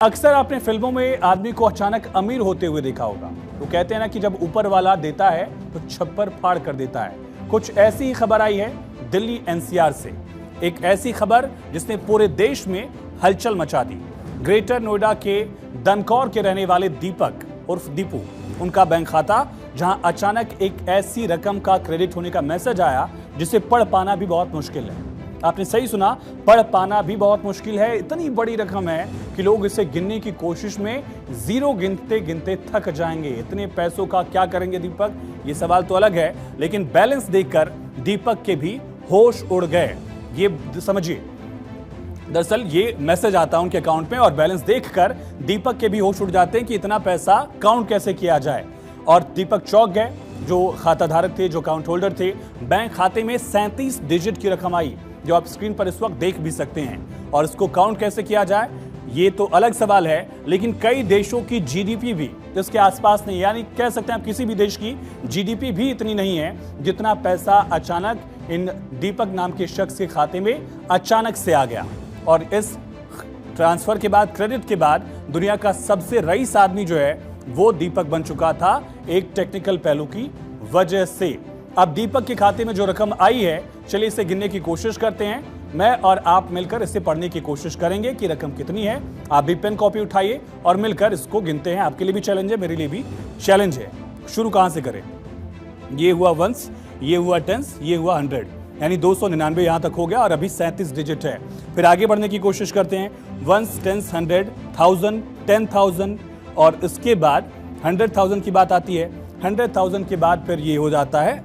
अक्सर आपने फिल्मों में आदमी को अचानक अमीर होते हुए देखा होगा। तो कहते हैं ना कि जब ऊपर वाला देता है तो छप्पर फाड़ कर देता है। कुछ ऐसी ही खबर आई है दिल्ली एनसीआर से। एक ऐसी खबर जिसने पूरे देश में हलचल मचा दी। ग्रेटर नोएडा के दनकौर के रहने वाले दीपक उर्फ दीपू, उनका बैंक खाता जहां अचानक एक ऐसी रकम का क्रेडिट होने का मैसेज आया जिसे पढ़ पाना भी बहुत मुश्किल है। आपने सही सुना, पढ़ पाना भी बहुत मुश्किल है। इतनी बड़ी रकम है कि लोग इसे गिनने की कोशिश में जीरो गिनते गिनते थक जाएंगे। इतने पैसों का क्या करेंगे दीपक, ये सवाल तो अलग है, लेकिन बैलेंस देखकर दीपक के भी होश उड़ गए। ये समझिए, दरअसल ये मैसेज आता है उनके अकाउंट में और बैलेंस देखकर दीपक के भी होश उड़ जाते हैं कि इतना पैसा काउंट कैसे किया जाए। और दीपक चौंक गए, जो खाता धारक थे, जो अकाउंट होल्डर थे। बैंक खाते में 37 डिजिट की रकम आई, जो आप स्क्रीन पर इस वक्त देख भी सकते हैं। और इसको काउंट कैसे किया जाए ये तो अलग सवाल है, लेकिन कई देशों की जीडीपी भी इसके आसपास नहीं, यानी कह सकते हैं आप किसी भी देश की जीडीपी भी इतनी नहीं है जितना पैसा अचानक इन दीपक नाम के शख्स के खाते में अचानक से आ गया। और इस ट्रांसफर के बाद, क्रेडिट के बाद, दुनिया का सबसे रईस आदमी जो है वो दीपक बन चुका था, एक टेक्निकल पहलू की वजह से। अब दीपक के खाते में जो रकम आई है, चलिए इसे गिनने की कोशिश करते हैं। मैं और आप मिलकर इसे पढ़ने की कोशिश करेंगे कि रकम कितनी है। आप भी पेन कॉपी उठाइए और मिलकर इसको गिनते हैं। आपके लिए भी चैलेंज है, मेरे लिए भी चैलेंज है। शुरू कहां से करें? ये हुआ वंस, ये हुआ टेंस, ये हुआ 100, यानी 299 यहां तक हो गया और अभी 37 डिजिट है। फिर आगे बढ़ने की कोशिश करते हैं। वंस, टेंस, 100, 1000, 10,000 और इसके बाद 100,000 की बात आती है। 100,000 के बाद फिर ये हो जाता है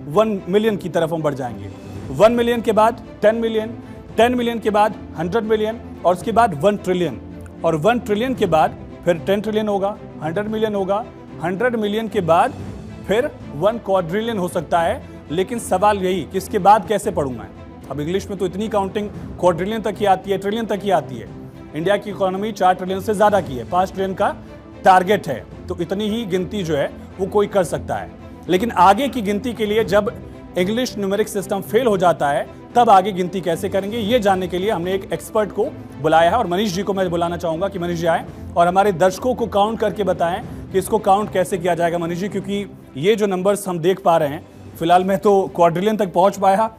1 मिलियन की तरफ हम बढ़ जाएंगे। 1 मिलियन के बाद 10 मिलियन, 10 मिलियन के बाद 100 मिलियन और उसके बाद 1 ट्रिलियन, और 1 ट्रिलियन के बाद फिर 10 ट्रिलियन होगा, 100 मिलियन होगा, 100 मिलियन के बाद फिर 1 क्वाड्रिलियन हो सकता है। लेकिन सवाल यही कि इसके बाद कैसे पढ़ूं मैं? अब इंग्लिश में तो इतनी काउंटिंग क्वाड्रिलियन तक ही आती है, ट्रिलियन तक ही आती है। इंडिया की इकोनॉमी 4 ट्रिलियन से ज्यादा की है, 5 ट्रिलियन का टारगेट है, तो इतनी ही गिनती जो है वो कोई कर सकता है। लेकिन आगे की गिनती के लिए जब इंग्लिश न्यूमेरिक सिस्टम फेल हो जाता है, तब आगे गिनती कैसे करेंगे ये जानने के लिए हमने एक एक्सपर्ट को बुलाया है। और मनीष जी को मैं बुलाना चाहूंगा कि मनीष जी आए और हमारे दर्शकों को काउंट करके बताएं कि इसको काउंट कैसे किया जाएगा। मनीष जी, क्योंकि ये जो नंबर्स हम देख पा रहे हैं, फिलहाल मैं तो क्वाड्रिलियन तक पहुंच पाया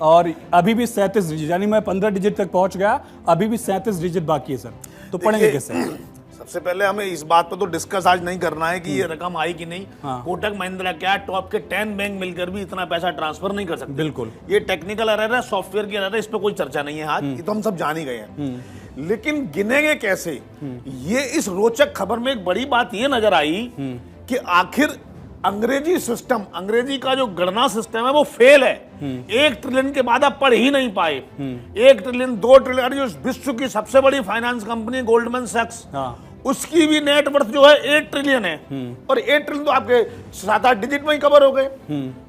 और अभी भी 37 डिजिट, यानी मैं 15 डिजिट तक पहुंच गया, अभी भी 37 डिजिट बाकी है सर। तो पढ़ेंगे कैसे? सबसे पहले हमें इस बात पर तो डिस्कस आज नहीं करना है कि ये रकम आई कि नहीं। कोटक महिंद्रा क्या टॉप के 10 बैंक मिलकर भी इतना पैसा ट्रांसफर नहीं कर सकते। बिल्कुल, ये टेक्निकल एरर है, सॉफ्टवेयर की एरर है, इस पर कोई चर्चा नहीं है आज, ये तो हम सब जान ही गए हैं। लेकिन गिनेंगे कैसे, ये इस रोचक खबर में एक बड़ी बात ये नजर आई कि आखिर अंग्रेजी सिस्टम, अंग्रेजी का जो गणना सिस्टम है वो फेल है। 1 ट्रिलियन के बाद आप पढ़ ही नहीं पाए। 1 ट्रिलियन, 2 ट्रिलियन, जो विश्व की सबसे बड़ी फाइनेंस कंपनी गोल्डमैन सैक्स, उसकी भी नेट वर्थ जो है 8 ट्रिलियन है। और 8 ट्रिलियन तो आपके 7-8 डिजिट में ही कवर हो गए।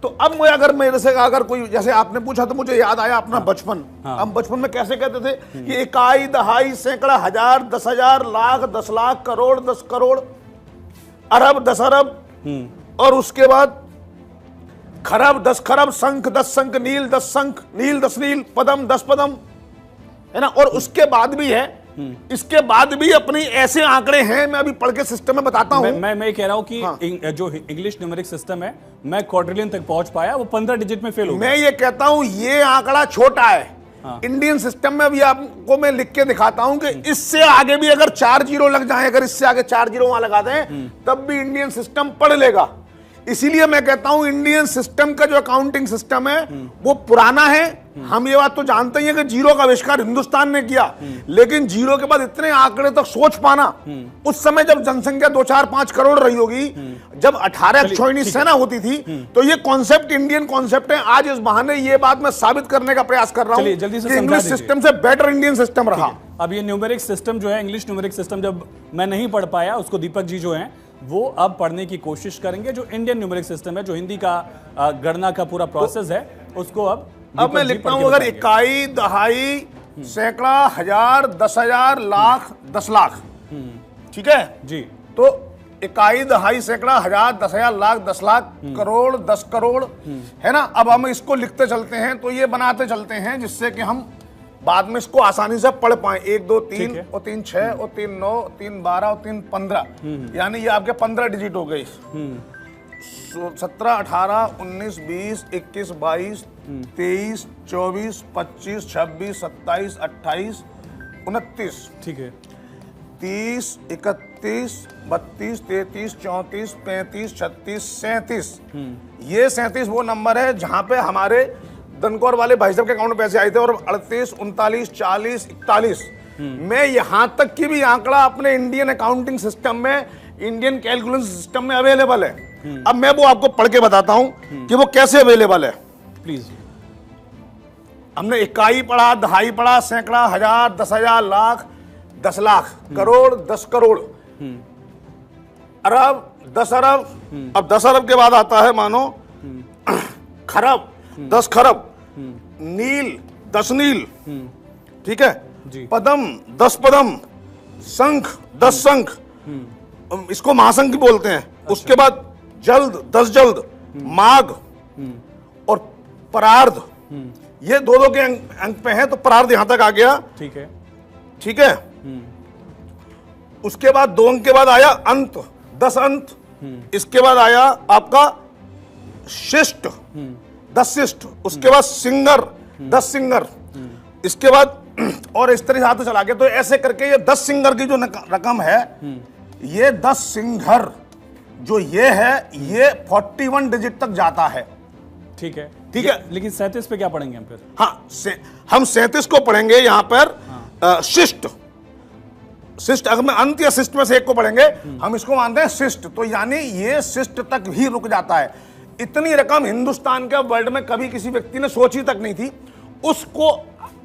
तो अब मैं अगर मेरे से अगर कोई, जैसे आपने पूछा तो मुझे याद आया अपना बचपन। हम बचपन में कैसे कहते थे कि इकाई, दहाई, सैकड़ा, हजार, 10,000, लाख, 10 लाख, करोड़, 10 करोड़, अरब, 10 अरब, और उसके बाद खरब, 10 खरब, शंख, 10 शंख, नील, 10 शंख, नील, 10 नील, पदम, 10 पदम, है ना। और उसके बाद भी है, इसके बाद भी अपनी ऐसे आंकड़े हैं। मैं अभी पढ़ के सिस्टम में बताता हूं। मैं कह रहा हूं कि जो इंग्लिश न्यूमेरिक सिस्टम है, मैं क्वाड्रिलियन तक पहुंच पाया, वो 15 डिजिट में फेल हो गया। मैं ये कहता हूं ये आंकड़ा छोटा है। इंडियन सिस्टम में भी आपको मैं लिख के दिखाता हूं कि इससे आगे भी अगर 4 जीरो लग जाए, अगर इससे आगे 4 जीरो वहां लगा दें, तब भी इंडियन सिस्टम पढ़ लेगा। इसीलिए मैं कहता हूं इंडियन सिस्टम का जो अकाउंटिंग सिस्टम है वो पुराना है। हम ये बात तो जानते ही हैं कि जीरो का आविष्कार हिंदुस्तान ने किया, लेकिन जीरो के बाद इतने आंकड़े तक सोच पाना, उस समय जब जनसंख्या 2, 4, 5 करोड़ रही होगी, जब 18 अक्षौहिणी सेना होती थी, तो ये कॉन्सेप्ट इंडियन कॉन्सेप्ट है। आज इस बहाने ये बात मैं साबित करने का प्रयास कर रहा हूं कि इंग्लिश सिस्टम से बेटर इंडियन सिस्टम रहा। अब ये न्यूमेरिक सिस्टम जो है, इंग्लिश न्यूमेरिक सिस्टम, जब मैं नहीं पढ़ पाया, उसको दीपक जी जो है वो अब पढ़ने की कोशिश करेंगे। जो इंडियन न्यूमेरिक सिस्टम है, जो हिंदी का गणना का पूरा प्रोसेस है, उसको अब मैं लिखता हूं, अगर इकाई, दहाई, सैकड़ा, हजार, 10,000, लाख, 10 लाख, ठीक है जी। तो इकाई, दहाई, सैकड़ा, हजार, 10,000, लाख, 10 लाख, करोड़, 10 करोड़, है ना। अब हम इसको लिखते चलते हैं, तो ये बनाते चलते हैं जिससे कि हम बाद में इसको आसानी से पढ़ पाए। 1 2 ठीक 3 है। और 3 6 और 3 9 3 12 और 3 15, यानी ये आपके 15 डिजिट हो गए। 17 18 19 20 21 22 23 24 25 26 27 28 29, ठीक है। 30 31 32 33 34 35 36 37। ये 37 वो नंबर है जहां पे हमारे दनकौर वाले भाई साहब के अकाउंट में पैसे आए थे, और 38 39 40 41 में यहां तक कि भी आंकड़ा अपने इंडियन अकाउंटिंग सिस्टम में, इंडियन कैलकुलेशन सिस्टम में अवेलेबल है। अब मैं वो आपको पढ़ के बताता हूं कि वो कैसे अवेलेबल है। प्लीज। हमने इकाई पढ़ा, दहाई पढ़ा, सैकड़ा, हजार, 10,000, लाख, 10 लाख, करोड़, 10 करोड़, अरब, 10 अरब। अब 10 अरब के बाद आता है मानो खरब, 10 खरब, नील, 10 नील, ठीक है जी। पदम, 10 पदम, शंख, 10 शंख, इसको महाशंख बोलते हैं। उसके बाद जल्द, 10 जल्द, माघ और परार्ध, ये दो के अंक पे है, तो परार्ध यहां तक आ गया, ठीक है। ठीक है। उसके बाद 2 अंक के बाद आया अंत, 10 अंत। इसके बाद आया आपका शिष्ट, 10 शिष्ट। उसके बाद सिंगर, 10 सिंगर। इसके बाद और इस तरह से हाथ चला गया। तो ऐसे करके ये 10 सिंगर की जो रकम है, ये 10 सिंगर जो ये है, ये 41 डिजिट तक जाता है। ठीक है, ठीक है। लेकिन 37 पे क्या पढ़ेंगे हम फिर? हाँ, हम 37 को पढ़ेंगे यहां पर शिष्ट। शिष्ट, अगर मैं अंत या शिष्ट में से एक को पढ़ेंगे, हम इसको मानते हैं शिष्ट। तो यानी ये शिष्ट तक ही रुक जाता है। इतनी रकम हिंदुस्तान के वर्ल्ड में कभी किसी व्यक्ति ने सोची तक नहीं थी। उसको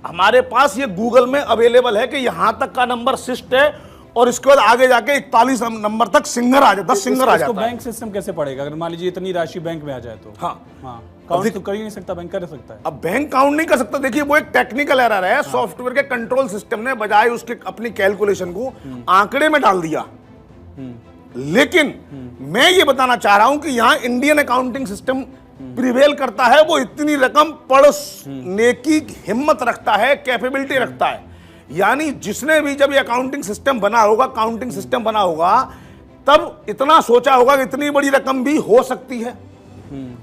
हमारे पास ये गूगल में अवेलेबल है कि यहां तक का नंबर शिष्ट है, और इसके बाद आगे जाके 41 नंबर तक सिंगर आ जाए, 10 सिंगर आ जाता है। बैंक सिस्टम कैसे पड़ेगा? अगर मान लीजिए इतनी राशि बैंक में आ जाए तो? हाँ, काउंट तो कर ही नहीं सकता, बैंक कर सकता है। अब बैंक काउंट नहीं कर सकता। देखिए, वो एक टेक्निकल एरर है। सॉफ्टवेयर के कंट्रोल सिस्टम ने बजाय उसके अपनी कैलकुलेशन को आंकड़े में डाल दिया। लेकिन मैं ये बताना चाह रहा हूं कि यहां इंडियन अकाउंटिंग सिस्टम प्रिवेल करता है। वो इतनी रकम पढ़ने की हिम्मत रखता है, कैपेबिलिटी रखता है। यानी जिसने भी जब ये अकाउंटिंग सिस्टम बना होगा, काउंटिंग सिस्टम बना होगा, तब इतना सोचा होगा कि इतनी बड़ी रकम भी हो सकती है।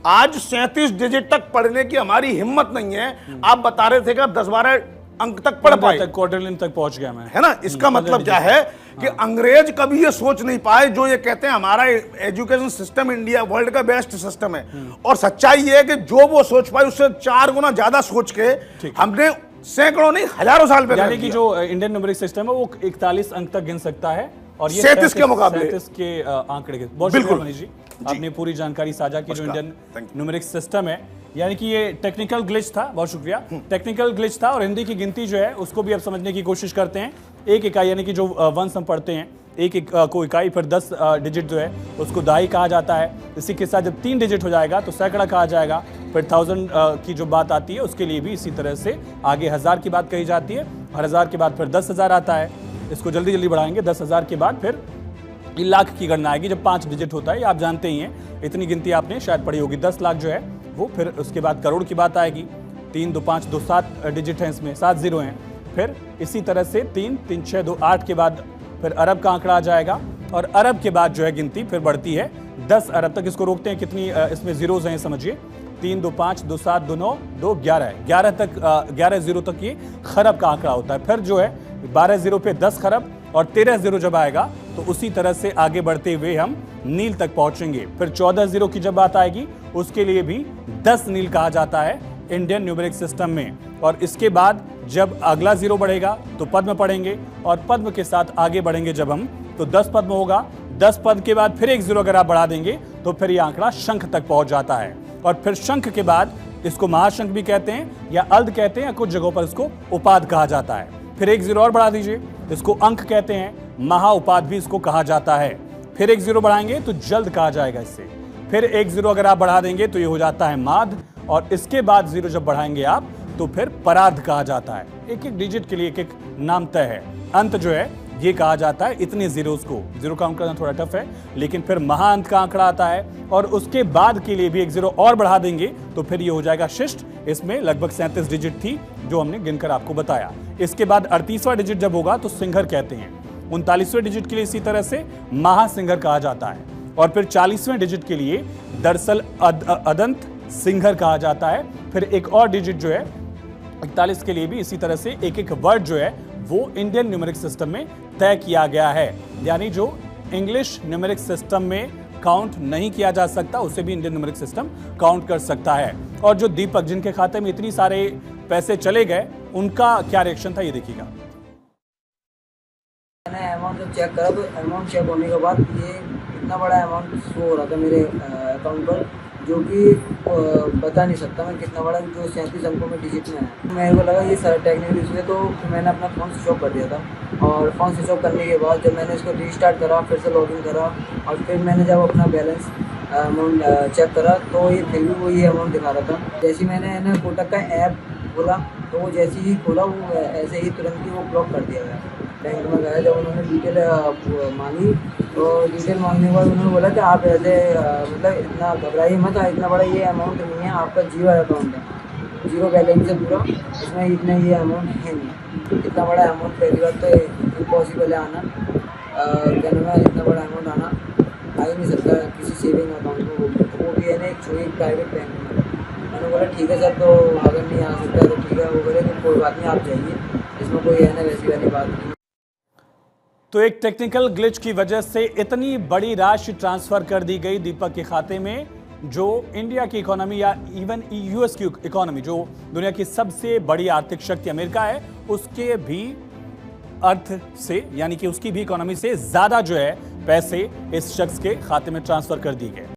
आज 37 डिजिट तक पढ़ने की हमारी हिम्मत नहीं है। आप बता रहे थे कि आप 10-12 अंक तक पढ़ पाए, क्वार्टरलाइन तक पहुंच गया मैं, है ना। इसका मतलब क्या है कि अंग्रेज कभी ये सोच नहीं पाए, जो ये कहते हैं हमारा एजुकेशन सिस्टम इंडिया वर्ल्ड का बेस्ट सिस्टम है। और सच्चाई ये है कि जो वो सोच पाए उससे 4 गुना ज्यादा सोच के हमने सैकड़ों नहीं हजारों साल पहले, यानी कि जो इंडियन न्यूमेरिक सिस्टम है वो 41 अंक तक गिन सकता है, और ये 37 के मुकाबले 37 के आंकड़े के। बहुत शुक्रिया मनीष जी, आपने पूरी जानकारी साझा की। जो इंडियन न्यूमेरिक सिस्टम है, यानी कि ये टेक्निकल ग्लिच था, बहुत शुक्रिया। टेक्निकल ग्लिच था, और हिंदी की गिनती जो है उसको भी अब समझने की कोशिश करते हैं। एक इकाई यानी कि जो वंश हम पढ़ते हैं, एक को इकाई, फिर 10 डिजिट जो है उसको दहाई कहा जाता है। इसी के साथ जब 3 डिजिट हो जाएगा तो सैकड़ा कहा जाएगा। फिर 1000 की जो बात आती है उसके लिए भी इसी तरह से आगे 1000 की बात कही जाती है, और 1000 के बाद फिर 10,000 आता है। इसको जल्दी जल्दी बढ़ाएंगे। 10,000 के बाद फिर लाख की गणना आएगी जब 5 डिजिट होता है। ये आप जानते ही हैं, इतनी गिनती आपने शायद पढ़ी होगी। 10 लाख जो है वो, फिर उसके बाद करोड़ की बात आएगी। 3 2 5 2 7 डिजिट हैं, इसमें 7 जीरो हैं। फिर इसी तरह से 3 3 6 2 8 के बाद फिर अरब का आंकड़ा आ जाएगा, और अरब के बाद जो है गिनती फिर बढ़ती है 10 अरब तक। इसको रोकते हैं, कितनी इसमें जीरोज हैं समझिए। 3 2 5 2 7 2 9 2 11 है। 11 तक 11 जीरो तक ये खरब का आंकड़ा होता है। फिर जो है 12 जीरो पे 10 खरब, और 13 जीरो जब आएगा तो उसी तरह से आगे बढ़ते हुए हम नील तक पहुंचेंगे। फिर 14 जीरो की जब बात आएगी उसके लिए भी 10 नील कहा जाता है इंडियन न्यूमेरिक सिस्टम में। और इसके बाद जब अगला जीरो बढ़ेगा तो पद्म पढ़ेंगे, और पद्म के साथ आगे बढ़ेंगे जब हम, तो 10 पद्म होगा। 10 पद के बाद फिर 1 जीरो अगर आप बढ़ा देंगे तो फिर ये आंकड़ा शंख तक पहुंच जाता है। और फिर शंख के बाद इसको महाशंख भी कहते हैं, या अर्ध कहते हैं, या कुछ जगहों पर इसको उपाध कहा जाता है। फिर 1 जीरो और बढ़ा दीजिए, इसको अंक कहते हैं, महा उपाध भी इसको कहा जाता है। फिर 1 जीरो बढ़ाएंगे तो जल्द कहा जाएगा इससे। फिर 1 जीरो अगर आप बढ़ा देंगे तो ये हो जाता है माध, और इसके बाद जीरो जब बढ़ाएंगे आप तो फिर परार्ध कहा जाता है। एक एक डिजिट के लिए एक एक नाम तय है। अंत जो है ये कहा जाता है इतने जीरोस को। जीरो काउंट करना थोड़ा टफ है, लेकिन फिर महाअंत का आंकड़ा आता है और उसके बाद के लिए भी एक जीरो और बढ़ा देंगे तो फिर ये हो जाएगा शिष्ट। इसमें लगभग 37 डिजिट थी जो हमने गिनकर आपको बताया। इसके बाद 38वां डिजिट जब होगा तो सिंघर कहते हैं। 39वें डिजिट के लिए इसी तरह से महासिंघर कहा जाता है और फिर 40वें डिजिट के लिए दरअसल अदंत सिंघर कहा जाता है। फिर एक और डिजिट जो है 41 के लिए भी इसी तरह से एक एक वर्ड जो है वो इंडियन न्यूमेरिक सिस्टम में तय किया गया है, यानी जो इंग्लिश न्यूमेरिक सिस्टम में काउंट नहीं किया जा सकता उसे भी इंडियन न्यूमेरिक सिस्टम काउंट कर सकता है। और जो दीपक जिनके खाते में इतनी सारे पैसे चले गए उनका क्या रिएक्शन था ये देखिएगा। मैंने अमाउंट जब चेक करा तो अमाउंट चेक होने के बाद ये इतना बड़ा अमाउंट शो हो रहा था मेरे अकाउंट पर, जो कि बता नहीं सकता मैं कितना बड़ा, जो 37 अंकों में डिजिट में है। मेरे को लगा ये सारा टेक्निकल इशू है, तो मैंने अपना फ़ोन स्विच ऑफ कर दिया था। और फ़ोन स्विच ऑफ करने के बाद जब मैंने इसको रीस्टार्ट करा, फिर से लॉगिन करा और फिर मैंने जब अपना बैलेंस अमाउंट चेक करा तो ये फिर भी वही अमाउंट दिखा रहा था। जैसे मैंने ना कोटक का ऐप खोला तो वो जैसे ही खोला वो ऐसे ही तुरंत ही वो ब्लॉक कर दिया गया। बैंक में गया, जब उन्होंने डिटेल मांगी तो डिटेल मांगने के बाद उन्होंने बोला कि आप ऐसे मतलब इतना घबराइए मत, इतना बड़ा ये अमाउंट नहीं है, आपका जीरो अकाउंट है, जीरो बैलेंस है पूरा, इसमें इतना ये अमाउंट है नहीं। इतना बड़ा अमाउंट पहली बार तो इम्पॉसिबल है आना, क्या नाम है, इतना बड़ा अमाउंट आना आ ही नहीं सकता किसी सेविंग अकाउंट में, वो भी है ना एक प्राइवेट बैंक में। मैंने बोला ठीक है सर, तो अगर नहीं आ सकता तो ठीक है, वो बोले तो कोई बात नहीं आप जाइए, इसमें कोई है ना वैसी वाली बात नहीं। तो एक टेक्निकल ग्लिच की वजह से इतनी बड़ी राशि ट्रांसफर कर दी गई दीपक के खाते में, जो इंडिया की इकोनॉमी या इवन यूएस की इकोनॉमी, जो दुनिया की सबसे बड़ी आर्थिक शक्ति अमेरिका है, उसके भी अर्थ से यानी कि उसकी भी इकोनॉमी से ज्यादा जो है पैसे इस शख्स के खाते में ट्रांसफर कर दिए गए।